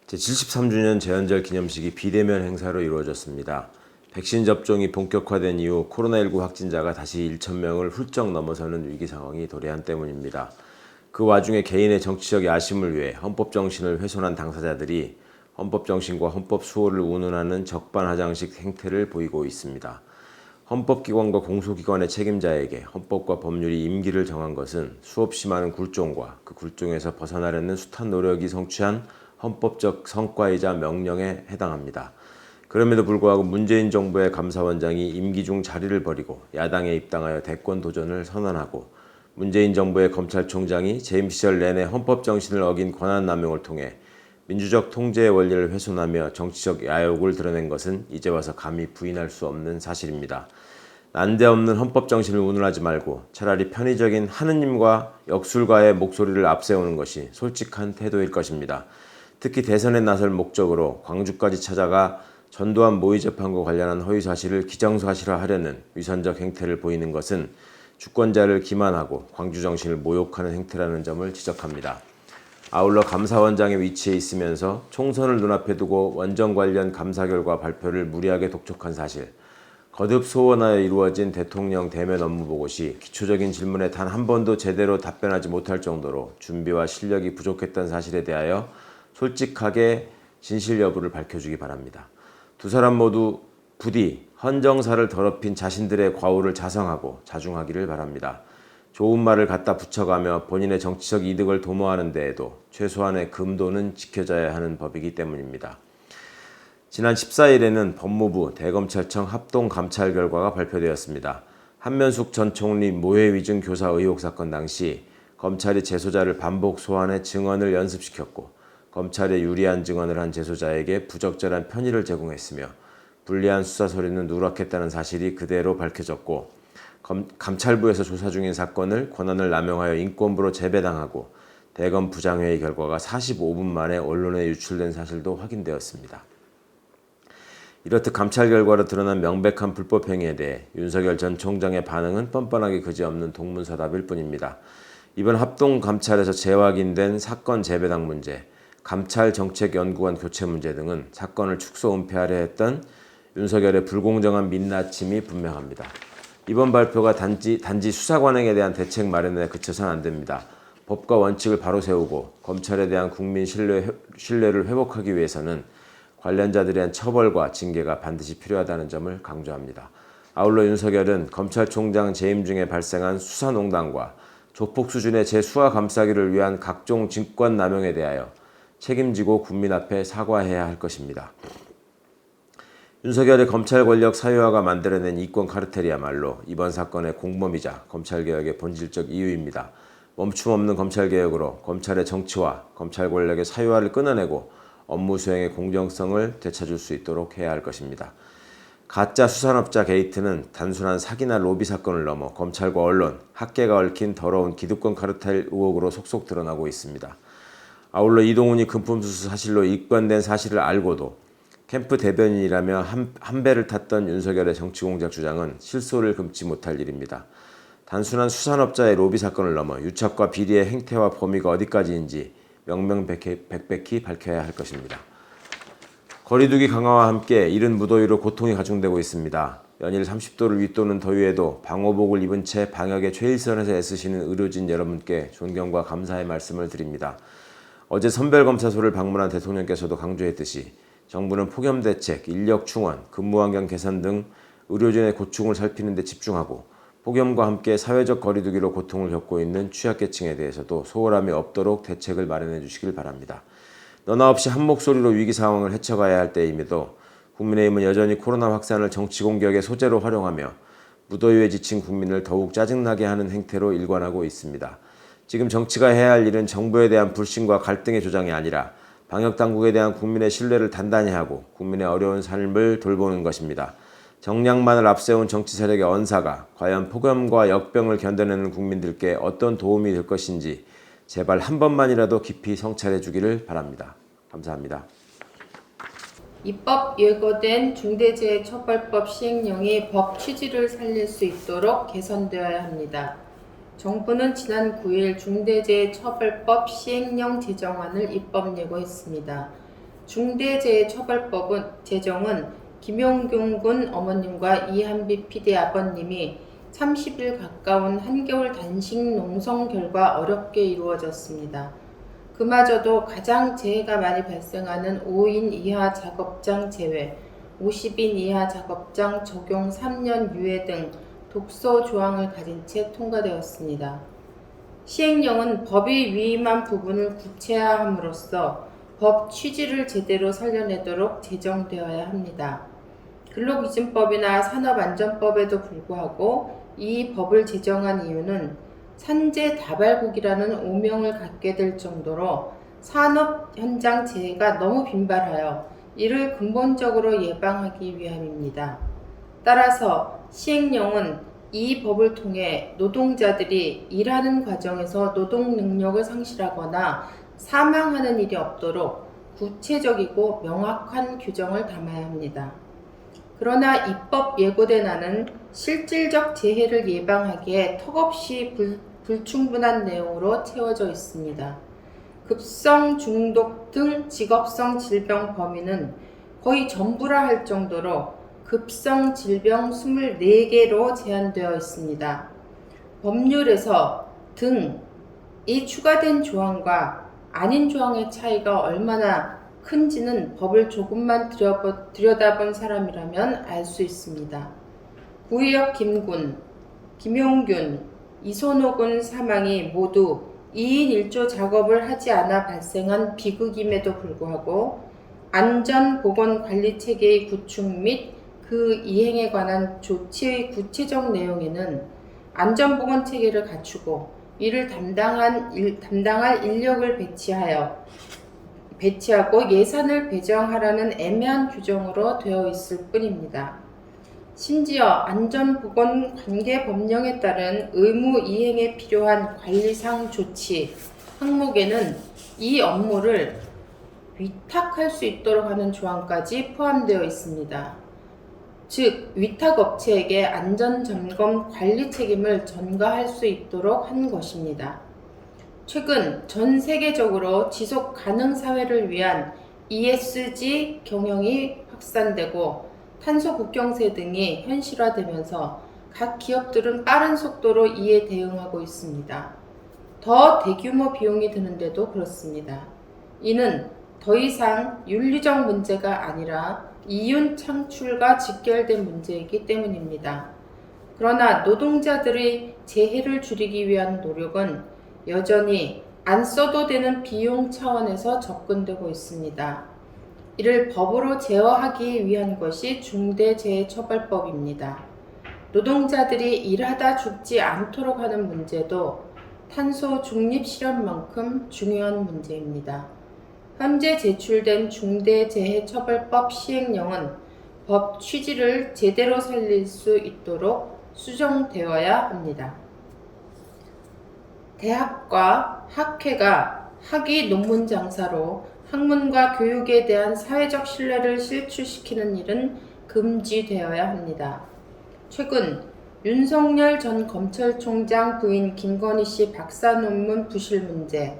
제73주년 제헌절 기념식이 비대면 행사로 이루어졌습니다. 백신 접종이 본격화된 이후 코로나19 확진자가 다시 1,000명을 훌쩍 넘어서는 위기 상황이 도래한 때문입니다. 그 와중에 개인의 정치적 야심을 위해 헌법 정신을 훼손한 당사자들이 헌법 정신과 헌법 수호를 운운하는 적반하장식 행태를 보이고 있습니다. 헌법기관과 공소기관의 책임자에게 헌법과 법률이 임기를 정한 것은 수없이 많은 굴종과 그 굴종에서 벗어나려는 숱한 노력이 성취한 헌법적 성과이자 명령에 해당합니다. 그럼에도 불구하고 문재인 정부의 감사원장이 임기 중 자리를 버리고 야당에 입당하여 대권 도전을 선언하고 문재인 정부의 검찰총장이 재임 시절 내내 헌법 정신을 어긴 권한 남용을 통해 민주적 통제의 원리를 훼손하며 정치적 야욕을 드러낸 것은 이제 와서 감히 부인할 수 없는 사실입니다. 난데없는 헌법 정신을 운운하지 말고 차라리 편의적인 하느님과 역술가의 목소리를 앞세우는 것이 솔직한 태도일 것입니다. 특히 대선에 나설 목적으로 광주까지 찾아가 전두환 모의 재판과 관련한 허위사실을 기정사실화하려는 위선적 행태를 보이는 것은 주권자를 기만하고 광주 정신을 모욕하는 행태라는 점을 지적합니다. 아울러 감사원장의 위치에 있으면서 총선을 눈앞에 두고 원정 관련 감사 결과 발표를 무리하게 독촉한 사실, 거듭 소원하여 이루어진 대통령 대면 업무 보고 시 기초적인 질문에 단 한 번도 제대로 답변하지 못할 정도로 준비와 실력이 부족했던 사실에 대하여 솔직하게 진실 여부를 밝혀주기 바랍니다. 두 사람 모두 부디 헌정사를 더럽힌 자신들의 과오를 자성하고 자중하기를 바랍니다. 좋은 말을 갖다 붙여가며 본인의 정치적 이득을 도모하는 데에도 최소한의 금도는 지켜져야 하는 법이기 때문입니다. 지난 14일에는 법무부 대검찰청 합동감찰 결과가 발표되었습니다. 한면숙 전 총리 모해위증 교사 의혹 사건 당시 검찰이 재소자를 반복 소환해 증언을 연습시켰고 검찰에 유리한 증언을 한 재소자에게 부적절한 편의를 제공했으며 불리한 수사 서류는 누락했다는 사실이 그대로 밝혀졌고 감찰부에서 조사 중인 사건을 권한을 남용하여 인권부로 재배당하고 대검 부장회의 결과가 45분 만에 언론에 유출된 사실도 확인되었습니다. 이렇듯 감찰 결과로 드러난 명백한 불법 행위에 대해 윤석열 전 총장의 반응은 뻔뻔하기 그지없는 동문서답일 뿐입니다. 이번 합동감찰에서 재확인된 사건 재배당 문제, 감찰정책연구원 교체 문제 등은 사건을 축소 은폐하려 했던 윤석열의 불공정한 민낯임이 분명합니다. 이번 발표가 단지 수사관행에 대한 대책 마련에 그쳐선 안 됩니다. 법과 원칙을 바로 세우고 검찰에 대한 국민 신뢰를 회복하기 위해서는 관련자들에 대한 처벌과 징계가 반드시 필요하다는 점을 강조합니다. 아울러 윤석열은 검찰총장 재임 중에 발생한 수사농단과 조폭 수준의 재수사 감싸기를 위한 각종 직권 남용에 대하여 책임지고 국민 앞에 사과해야 할 것입니다. 윤석열의 검찰 권력 사유화가 만들어낸 이권 카르텔이야말로 이번 사건의 공범이자 검찰개혁의 본질적 이유입니다. 멈춤 없는 검찰개혁으로 검찰의 정치와 검찰 권력의 사유화를 끊어내고 업무 수행의 공정성을 되찾을 수 있도록 해야 할 것입니다. 가짜 수산업자 게이트는 단순한 사기나 로비 사건을 넘어 검찰과 언론, 학계가 얽힌 더러운 기득권 카르텔 의혹으로 속속 드러나고 있습니다. 아울러 이동훈이 금품수수 사실로 입건된 사실을 알고도 캠프 대변인이라며 한 배를 탔던 윤석열의 정치공작 주장은 실소를 금치 못할 일입니다. 단순한 수산업자의 로비 사건을 넘어 유착과 비리의 행태와 범위가 어디까지인지 명명백백히 밝혀야 할 것입니다. 거리두기 강화와 함께 이른 무더위로 고통이 가중되고 있습니다. 연일 30도를 윗도는 더위에도 방호복을 입은 채 방역의 최일선에서 애쓰시는 의료진 여러분께 존경과 감사의 말씀을 드립니다. 어제 선별검사소를 방문한 대통령께서도 강조했듯이 정부는 폭염대책, 인력 충원, 근무환경 개선 등 의료진의 고충을 살피는 데 집중하고 폭염과 함께 사회적 거리두기로 고통을 겪고 있는 취약계층에 대해서도 소홀함이 없도록 대책을 마련해 주시길 바랍니다. 너나 없이 한 목소리로 위기 상황을 헤쳐가야 할 때임에도 국민의힘은 여전히 코로나 확산을 정치 공격의 소재로 활용하며 무더위에 지친 국민을 더욱 짜증나게 하는 행태로 일관하고 있습니다. 지금 정치가 해야 할 일은 정부에 대한 불신과 갈등의 조장이 아니라 방역당국에 대한 국민의 신뢰를 단단히 하고 국민의 어려운 삶을 돌보는 것입니다. 정량만을 앞세운 정치 세력의 언사가 과연 폭염과 역병을 견뎌내는 국민들께 어떤 도움이 될 것인지 제발 한 번만이라도 깊이 성찰해 주기를 바랍니다. 감사합니다. 입법 예고된 중대재해처벌법 시행령이 법 취지를 살릴 수 있도록 개선되어야 합니다. 정부는 지난 9일 중대재해처벌법 시행령 제정안을 입법 예고했습니다. 중대재해처벌법은 제정은 김용균 군 어머님과 이한비 PD 아버님이 30일 가까운 한겨울 단식 농성 결과 어렵게 이루어졌습니다. 그마저도 가장 재해가 많이 발생하는 5인 이하 작업장 제외, 50인 이하 작업장 적용 3년 유예 등 독소 조항을 가진 채 통과되었습니다. 시행령은 법이 위임한 부분을 구체화함으로써 법 취지를 제대로 살려내도록 제정되어야 합니다. 근로기준법이나 산업안전법에도 불구하고 이 법을 제정한 이유는 산재다발국이라는 오명을 갖게 될 정도로 산업 현장 재해가 너무 빈발하여 이를 근본적으로 예방하기 위함입니다. 따라서 시행령은 이 법을 통해 노동자들이 일하는 과정에서 노동 능력을 상실하거나 사망하는 일이 없도록 구체적이고 명확한 규정을 담아야 합니다. 그러나 입법 예고된안은 실질적 재해를 예방하기에 턱없이 불충분한 내용으로 채워져 있습니다. 급성 중독 등 직업성 질병 범위는 거의 전부라 할 정도로 급성 질병 24개로 제한되어 있습니다. 법률에서 등이 추가된 조항과 아닌 조항의 차이가 얼마나 큰지는 법을 조금만 들여다본 사람이라면 알 수 있습니다. 구의역 김군, 김용균, 이선호 군 사망이 모두 2인 1조 작업을 하지 않아 발생한 비극임에도 불구하고 안전보건관리체계의 구축 및 그 이행에 관한 조치의 구체적 내용에는 안전보건체계를 갖추고 이를 담당할 인력을 배치하고 예산을 배정하라는 애매한 규정으로 되어 있을 뿐입니다. 심지어 안전보건관계법령에 따른 의무 이행에 필요한 관리상 조치 항목에는 이 업무를 위탁할 수 있도록 하는 조항까지 포함되어 있습니다. 즉, 위탁업체에게 안전점검 관리 책임을 전가할 수 있도록 한 것입니다. 최근 전 세계적으로 지속 가능 사회를 위한 ESG 경영이 확산되고 탄소 국경세 등이 현실화되면서 각 기업들은 빠른 속도로 이에 대응하고 있습니다. 더 대규모 비용이 드는데도 그렇습니다. 이는 더 이상 윤리적 문제가 아니라 이윤 창출과 직결된 문제이기 때문입니다. 그러나 노동자들의 재해를 줄이기 위한 노력은 여전히 안 써도 되는 비용 차원에서 접근되고 있습니다. 이를 법으로 제어하기 위한 것이 중대재해처벌법입니다. 노동자들이 일하다 죽지 않도록 하는 문제도 탄소 중립 실현만큼 중요한 문제입니다. 현재 제출된 중대재해처벌법 시행령은 법 취지를 제대로 살릴 수 있도록 수정되어야 합니다. 대학과 학회가 학위 논문 장사로 학문과 교육에 대한 사회적 신뢰를 실추시키는 일은 금지되어야 합니다. 최근 윤석열 전 검찰총장 부인 김건희 씨 박사 논문 부실 문제,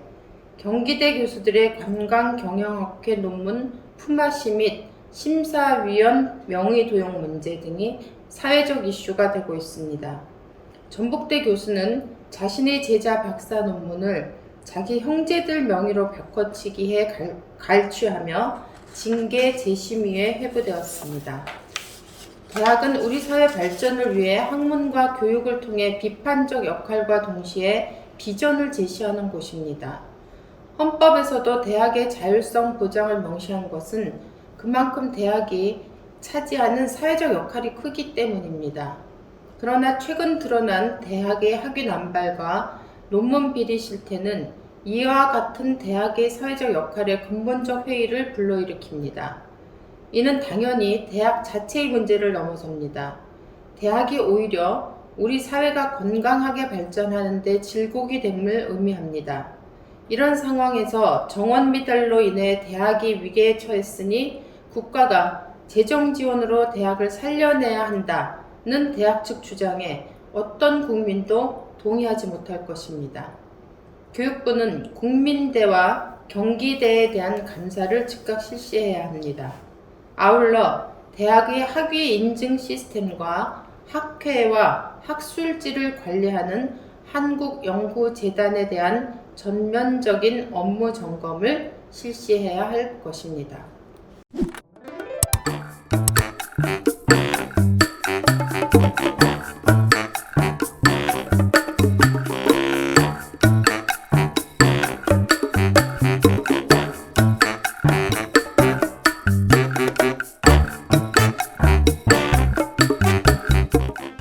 경기대 교수들의 관광경영학회 논문 품앗이 및 심사위원 명의 도용 문제 등이 사회적 이슈가 되고 있습니다. 전북대 교수는 자신의 제자 박사 논문을 자기 형제들 명의로 바꿔치기해 갈취하며 징계 재심의에 회부되었습니다. 대학은 우리 사회 발전을 위해 학문과 교육을 통해 비판적 역할과 동시에 비전을 제시하는 곳입니다. 헌법에서도 대학의 자율성 보장을 명시한 것은 그만큼 대학이 차지하는 사회적 역할이 크기 때문입니다. 그러나 최근 드러난 대학의 학위 남발과 논문 비리 실태는 이와 같은 대학의 사회적 역할의 근본적 회의를 불러일으킵니다. 이는 당연히 대학 자체의 문제를 넘어섭니다. 대학이 오히려 우리 사회가 건강하게 발전하는 데 질곡이 됨을 의미합니다. 이런 상황에서 정원 미달로 인해 대학이 위기에 처했으니 국가가 재정 지원으로 대학을 살려내야 한다는 대학 측 주장에 어떤 국민도 동의하지 못할 것입니다. 교육부는 국민대와 경기대에 대한 감사를 즉각 실시해야 합니다. 아울러 대학의 학위 인증 시스템과 학회와 학술지를 관리하는 한국연구재단에 대한 전면적인 업무 점검을 실시해야 할 것입니다.